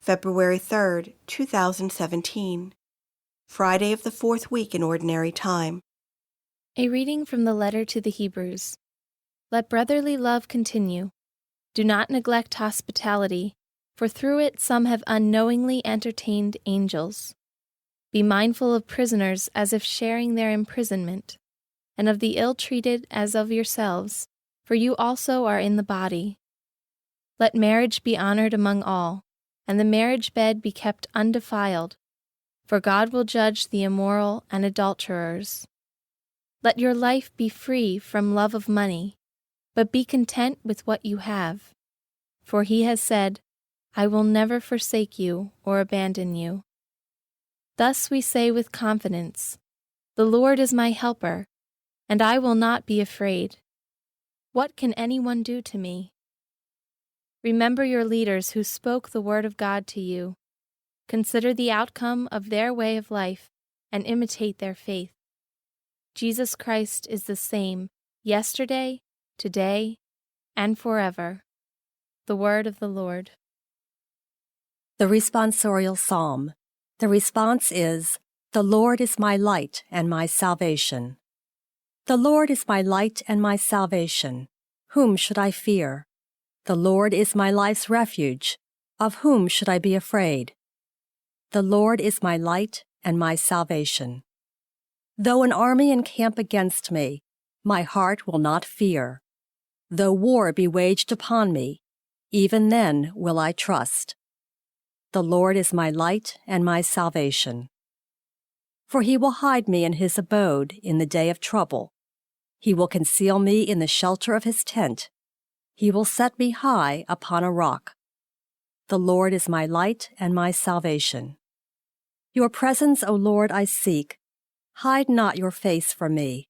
February 3rd, 2017, Friday of the fourth week in Ordinary Time. A reading from the letter to the Hebrews. Let brotherly love continue. Do not neglect hospitality, for through it some have unknowingly entertained angels. Be mindful of prisoners as if sharing their imprisonment, and of the ill-treated as of yourselves, for you also are in the body. Let marriage be honored among all, and the marriage bed be kept undefiled, for God will judge the immoral and adulterers. Let your life be free from love of money, but be content with what you have. For he has said, I will never forsake you or abandon you. Thus we say with confidence, the Lord is my helper, and I will not be afraid. What can anyone do to me? Remember your leaders who spoke the word of God to you. Consider the outcome of their way of life and imitate their faith. Jesus Christ is the same yesterday, today, and forever. The word of the Lord. The responsorial psalm. The response is, The Lord is my light and my salvation. The Lord is my light and my salvation. Whom should I fear? The Lord is my life's refuge. Of whom should I be afraid? The Lord is my light and my salvation. Though an army encamp against me, my heart will not fear. Though war be waged upon me, even then will I trust. The Lord is my light and my salvation. For he will hide me in his abode in the day of trouble. He will conceal me in the shelter of his tent. He will set me high upon a rock. The Lord is my light and my salvation. Your presence, O Lord, I seek. Hide not your face from me.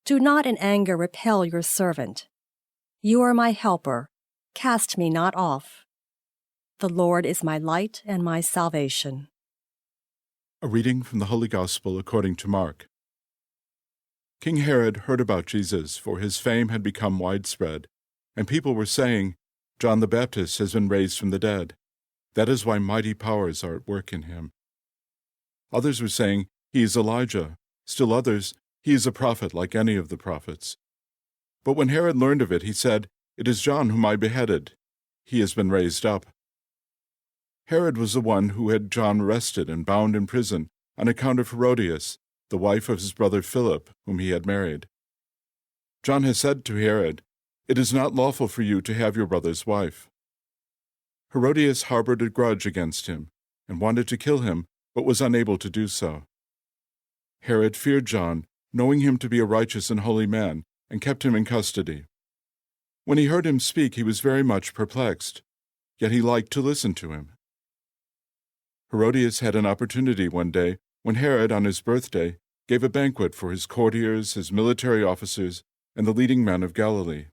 Do not in anger repel your servant. You are my helper. Cast me not off. The Lord is my light and my salvation. A reading from the Holy Gospel according to Mark. King Herod heard about Jesus, for his fame had become widespread, and people were saying, John the Baptist has been raised from the dead. That is why mighty powers are at work in him. Others were saying, he is Elijah. Still others, he is a prophet like any of the prophets. But when Herod learned of it, he said, It is John whom I beheaded. He has been raised up. Herod was the one who had John arrested and bound in prison on account of Herodias, the wife of his brother Philip, whom he had married. John has said to Herod, It is not lawful for you to have your brother's wife. Herodias harbored a grudge against him and wanted to kill him, but was unable to do so. Herod feared John, knowing him to be a righteous and holy man, and kept him in custody. When he heard him speak, he was very much perplexed, yet he liked to listen to him. Herodias had an opportunity one day when Herod, on his birthday, gave a banquet for his courtiers, his military officers, and the leading men of Galilee.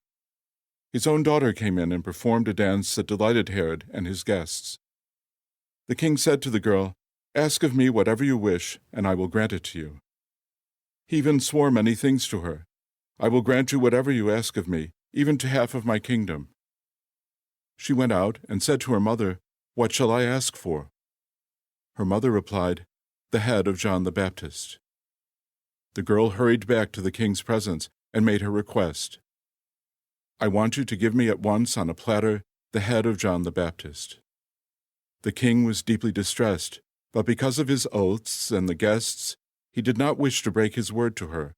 His own daughter came in and performed a dance that delighted Herod and his guests. The king said to the girl, Ask of me whatever you wish, and I will grant it to you. He even swore many things to her. I will grant you whatever you ask of me, even to half of my kingdom. She went out and said to her mother, What shall I ask for? Her mother replied, The head of John the Baptist. The girl hurried back to the king's presence and made her request. I want you to give me at once on a platter the head of John the Baptist. The king was deeply distressed, but because of his oaths and the guests, he did not wish to break his word to her.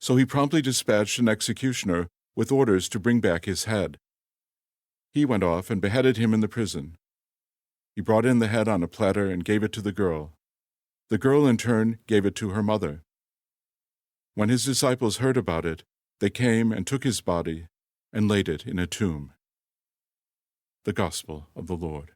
So he promptly dispatched an executioner with orders to bring back his head. He went off and beheaded him in the prison. He brought in the head on a platter and gave it to the girl. The girl, in turn, gave it to her mother. When his disciples heard about it, they came and took his body and laid it in a tomb. The Gospel of the Lord.